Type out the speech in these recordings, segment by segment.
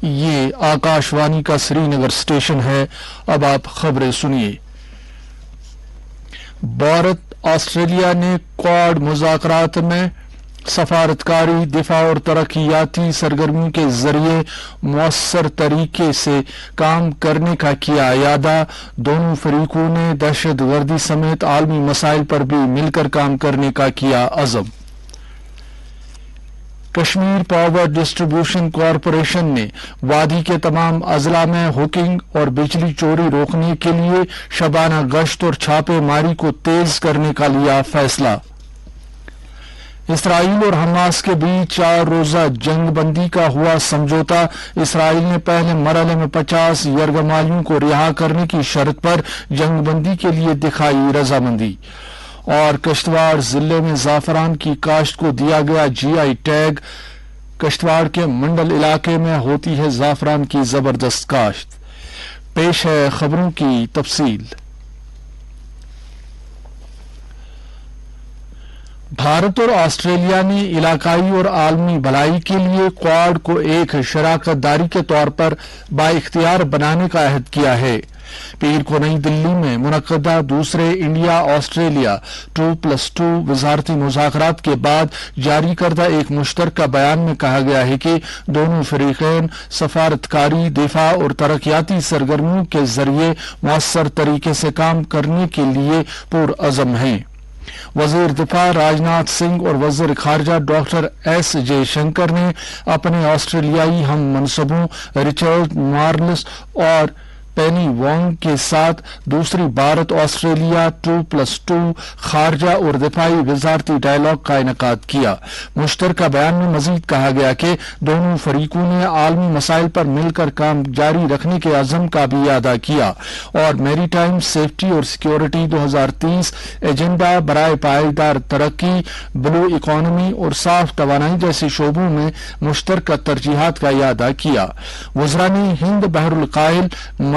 یہ آکاشوانی کا سری نگر اسٹیشن ہے۔ اب آپ خبریں سنیے۔ بھارت آسٹریلیا نے کوڈ مذاکرات میں سفارتکاری، دفاع اور ترقیاتی سرگرمیوں کے ذریعے مؤثر طریقے سے کام کرنے کا کیا اعادہ۔ دونوں فریقوں نے دہشت گردی سمیت عالمی مسائل پر بھی مل کر کام کرنے کا کیا عزم۔ کشمیر پاور ڈسٹریبیوشن کارپوریشن نے وادی کے تمام اضلاع میں ہوکنگ اور بجلی چوری روکنے کے لیے شبانہ گشت اور چھاپے ماری کو تیز کرنے کا لیا فیصلہ۔ اسرائیل اور حماس کے بیچ 4 روزہ جنگ بندی کا ہوا سمجھوتا۔ اسرائیل نے پہلے مرحلے میں 50 یرغمالیوں کو رہا کرنے کی شرط پر جنگ بندی کے لیے دکھائی رضامندی۔ اور کشتواڑ ضلع میں زعفران کی کاشت کو دیا گیا جی آئی ٹیگ۔ کشتواڑ کے منڈل علاقے میں ہوتی ہے زعفران کی زبردست کاشت۔ پیش ہے خبروں کی تفصیل۔ بھارت اور آسٹریلیا نے علاقائی اور عالمی بھلائی کے لیے کوڈ کو ایک شراکت داری کے طور پر بااختیار بنانے کا عہد کیا ہے۔ پیر کو نئی دلی میں منعقدہ دوسرے انڈیا آسٹریلیا 2+2 وزارتی مذاکرات کے بعد جاری کردہ ایک مشترکہ بیان میں کہا گیا ہے کہ دونوں فریقین سفارتکاری، دفاع اور ترقیاتی سرگرمیوں کے ذریعے مؤثر طریقے سے کام کرنے کے لیے پرعزم ہیں۔ وزیر دفاع راجناتھ سنگھ اور وزیر خارجہ ڈاکٹر ایس جے شنکر نے اپنے آسٹریلیائی ہم منصبوں رچرڈ مارلس اور پینی وانگ کے ساتھ دوسری بھارت آسٹریلیا 2+2 خارجہ اور دفاعی وزارتی ڈائیلاگ کا انعقاد کیا۔ مشترکہ بیان میں مزید کہا گیا کہ دونوں فریقوں نے عالمی مسائل پر مل کر کام جاری رکھنے کے عزم کا بھی اعادہ کیا اور میری ٹائم سیفٹی اور سیکیورٹی 2030 ایجنڈا برائے پائیدار ترقی، بلو اکانومی اور صاف توانائی جیسے شعبوں میں مشترکہ ترجیحات کا اعادہ کیا۔ وزراء نے ہند بحر الکاہل،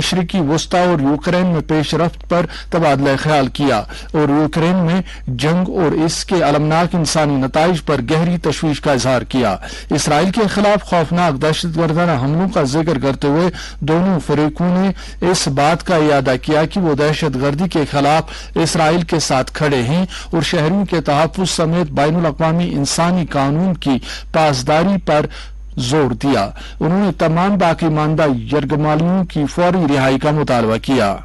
مشرقی وسطی اور یوکرین میں پیش رفت پر تبادلہ خیال کیا اور یوکرین میں جنگ اور اس کے المناک انسانی نتائج پر گہری تشویش کا اظہار کیا۔ اسرائیل کے خلاف خوفناک دہشت گردانہ حملوں کا ذکر کرتے ہوئے دونوں فریقوں نے اس بات کا اعادہ کیا کہ وہ دہشت گردی کے خلاف اسرائیل کے ساتھ کھڑے ہیں اور شہریوں کے تحفظ سمیت بین الاقوامی انسانی قانون کی پاسداری پر زور دیا۔ انہوں نے تمام باقی ماندہ یرغمالیوں کی فوری رہائی کا مطالبہ کیا۔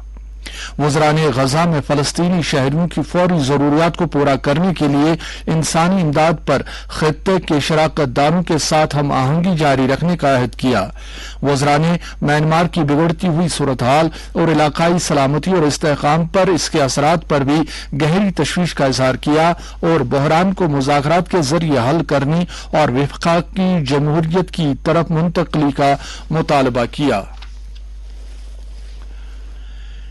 وزراء نے غزہ میں فلسطینی شہریوں کی فوری ضروریات کو پورا کرنے کے لیے انسانی امداد پر خطے کے شراکت داروں کے ساتھ ہم آہنگی جاری رکھنے کا عہد کیا۔ وزراء نے میانمار کی بگڑتی ہوئی صورتحال اور علاقائی سلامتی اور استحکام پر اس کے اثرات پر بھی گہری تشویش کا اظہار کیا اور بحران کو مذاکرات کے ذریعے حل کرنے اور وفاقی جمہوریت کی طرف منتقلی کا مطالبہ کیا۔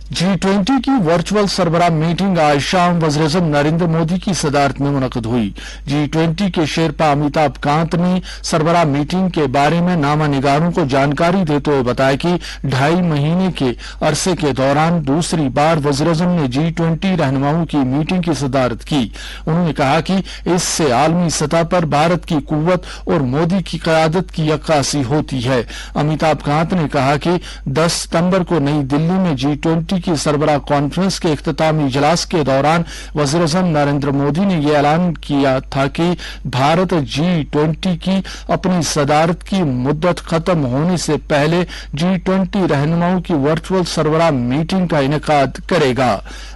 G20 کی ورچوئل سربراہ میٹنگ آج شام وزیراعظم نریندر مودی کی صدارت میں منعقد ہوئی۔ G20 کے شیرپا امیتابھ کانت نے سربراہ میٹنگ کے بارے میں نامہ نگاروں کو جانکاری دیتے ہوئے بتایا کہ 2.5 مہینے کے عرصے کے دوران دوسری بار وزیراعظم نے G20 رہنماؤں کی میٹنگ کی صدارت کی۔ انہوں نے کہا کہ اس سے عالمی سطح پر بھارت کی قوت اور مودی کی قیادت کی عکاسی ہوتی ہے۔ امیتابھ کانت نے کہا کہ 10 ستمبر کو نئی دلی میں G20 کی سربراہ کانفرنس کے اختتامی اجلاس کے دوران وزیراعظم نریندر مودی نے یہ اعلان کیا تھا کہ بھارت G20 کی اپنی صدارت کی مدت ختم ہونے سے پہلے G20 رہنماؤں کی ورچوئل سربراہ میٹنگ کا انعقاد کرے گا۔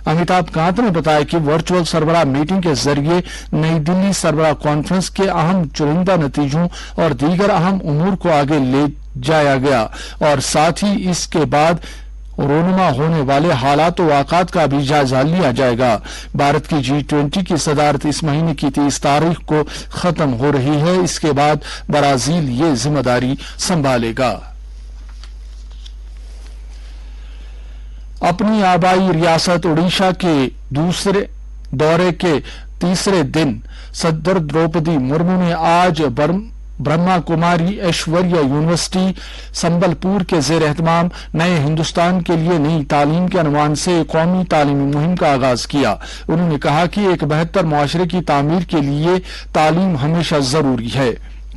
امیتابھ کانت نے بتایا کہ ورچوئل سربراہ میٹنگ کے ذریعے نئی دلی سربراہ کانفرنس کے اہم چنندہ نتیجوں اور دیگر اہم امور کو آگے لے جایا گیا اور ساتھ ہی اس کے بعد رونما ہونے والے حالات و واقعات کا بھی جائزہ لیا جائے گا۔ بھارت کی G20 کی صدارت اس مہینے کی 30 تاریخ کو ختم ہو رہی ہے۔ اس کے بعد برازیل یہ ذمہ داری سنبھالے گا۔ اپنی آبائی ریاست اڈیشہ کے دوسرے دورے کے تیسرے دن صدر دروپدی مرمو نے آج برہما کماری ایشوریہ یونیورسٹی سمبل پور کے زیر اہتمام نئے ہندوستان کے لیے نئی تعلیم کے عنوان سے قومی تعلیمی مہم کا آغاز کیا۔ انہوں نے کہا کہ ایک بہتر معاشرے کی تعمیر کے لیے تعلیم ہمیشہ ضروری ہے۔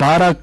12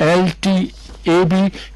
LTAB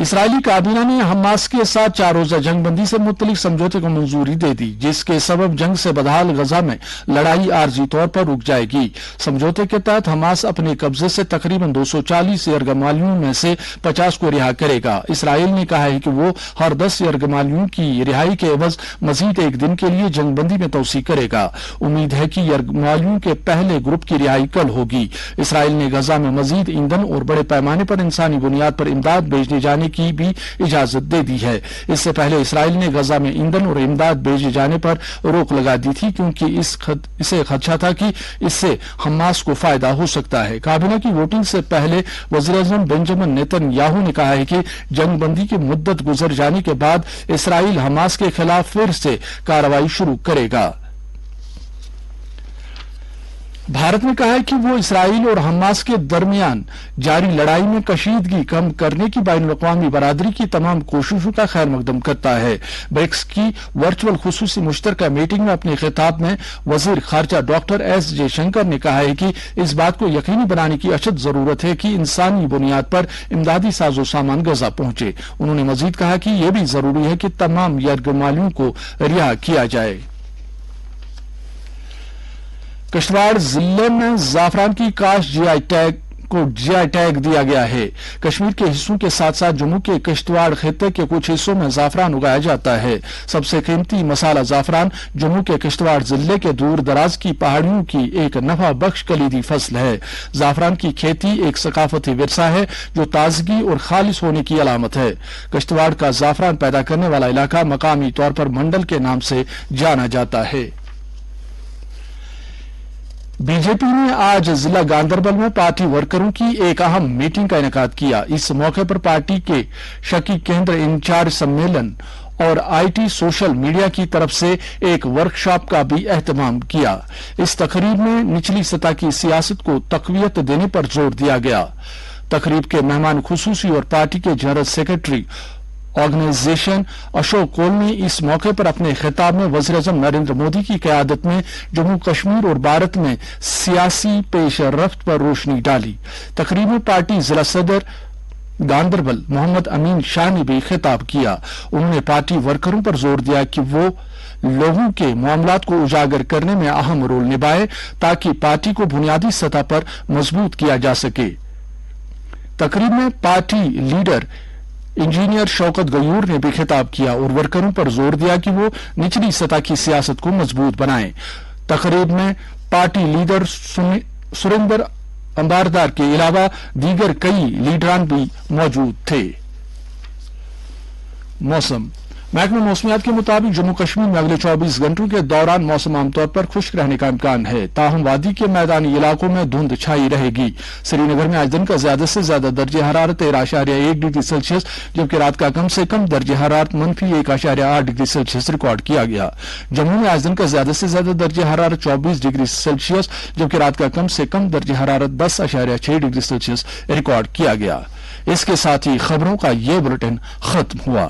اسرائیلی کابینہ نے حماس کے ساتھ 4 روزہ جنگ بندی سے متعلق سمجھوتے کو منظوری دے دی، جس کے سبب جنگ سے بدحال غزہ میں لڑائی عارضی طور پر رک جائے گی۔ سمجھوتے کے تحت حماس اپنے قبضے سے تقریباً 240 یرغمالیوں میں سے 50 کو رہا کرے گا۔ اسرائیل نے کہا ہے کہ وہ ہر 10 یرغمالیوں کی رہائی کے عوض مزید 1 دن کے لیے جنگ بندی میں توسیع کرے گا۔ امید ہے کہ یرغمالیوں کے پہلے گروپ کی رہائی کل ہوگی۔ اسرائیل نے غزہ میں مزید ایندھن اور بڑے پیمانے پر انسانی بنیاد پر امداد بھیجنے جانے کی بھی اجازت دے دی ہے۔ اس سے پہلے اسرائیل نے غزہ میں ایندھن اور امداد بھیجے جانے پر روک لگا دی تھی، کیونکہ اسے خدشہ تھا کہ اس سے حماس کو فائدہ ہو سکتا ہے۔ کابینہ کی ووٹنگ سے پہلے وزیر اعظم بنجامن نیتن یاہو نے کہا ہے کہ جنگ بندی کی مدت گزر جانے کے بعد اسرائیل حماس کے خلاف پھر سے کارروائی شروع کرے گا۔ بھارت نے کہا ہے کہ وہ اسرائیل اور حماس کے درمیان جاری لڑائی میں کشیدگی کم کرنے کی بین الاقوامی برادری کی تمام کوششوں کا خیر مقدم کرتا ہے۔ برکس کی ورچوئل خصوصی مشترکہ میٹنگ میں اپنے خطاب میں وزیر خارجہ ڈاکٹر ایس جے شنکر نے کہا ہے کہ اس بات کو یقینی بنانے کی اشد ضرورت ہے کہ انسانی بنیاد پر امدادی ساز و سامان غزہ پہنچے۔ انہوں نے مزید کہا کہ یہ بھی ضروری ہے کہ تمام یرغمالیوں کو رہا کیا جائے۔ کشتواڑ ضلع میں زعفران کی کاشت جی آئی ٹیگ دیا گیا ہے۔ کشمیر کے حصوں کے ساتھ ساتھ جموں کے کشتواڑ خطے کے کچھ حصوں میں زعفران اگایا جاتا ہے۔ سب سے قیمتی مسالہ زعفران جموں کے کشتواڑ ضلع کے دور دراز کی پہاڑیوں کی ایک نفع بخش کلیدی فصل ہے۔ زعفران کی کھیتی ایک ثقافتی ورثہ ہے جو تازگی اور خالص ہونے کی علامت ہے۔ کشتواڑ کا زعفران پیدا کرنے والا علاقہ مقامی طور پر منڈل کے نام سے جانا جاتا ہے۔ بی جے پی نے آج ضلع گاندربل میں پارٹی ورکروں کی ایک اہم میٹنگ کا انعقاد کیا۔ اس موقع پر پارٹی کے شکی کیندر انچارج سمیلن اور آئی ٹی سوشل میڈیا کی طرف سے ایک ورکشاپ کا بھی اہتمام کیا۔ اس تقریب میں نچلی سطح کی سیاست کو تقویت دینے پر زور دیا گیا۔ تقریب کے مہمان خصوصی اور پارٹی کے جنرل سیکرٹری آرگنائزیشن اشوک کول نے اس موقع پر اپنے خطاب میں وزیر اعظم نریندر مودی کی قیادت میں جموں کشمیر اور بھارت میں سیاسی پیش رفت پر روشنی ڈالی۔ تقریب میں پارٹی ضلع صدر گاندربل محمد امین شاہ نے بھی خطاب کیا۔ انہوں نے پارٹی ورکروں پر زور دیا کہ وہ لوگوں کے معاملات کو اجاگر کرنے میں اہم رول نبھائے تاکہ پارٹی کو بنیادی سطح پر مضبوط کیا جا سکے۔ تقریب میں پارٹی لیڈر انجینئر شوکت غیور نے بھی خطاب کیا اور ورکروں پر زور دیا کہ وہ نچلی سطح کی سیاست کو مضبوط بنائیں۔ تقریب میں پارٹی لیڈر سریندر امباردار کے علاوہ دیگر کئی لیڈران بھی موجود تھے۔ موسم محکمہ موسمیات کے مطابق جموں کشمیر میں اگلے 24 گھنٹوں کے دوران موسم عام طور پر خشک رہنے کا امکان ہے، تاہم وادی کے میدانی علاقوں میں دھند چھائی رہے گی۔ سری نگر میں آج دن کا زیادہ سے زیادہ درجہ حرارت 13.1 ڈگری سیلسیس جبکہ رات کا کم سے کم درجہ حرارت -1.8 ڈگری سیلسیس ریکارڈ کیا گیا۔ جموں میں آج دن کا زیادہ سے زیادہ درجہ حرارت 24 ڈگری سیلسیس جبکہ رات کا کم سے کم درجہ حرارت 10.6 ڈگری سیلسیس ریکارڈ کیا گیا۔ اس کے ساتھ ہی خبروں کا یہ بلیٹن ختم ہوا۔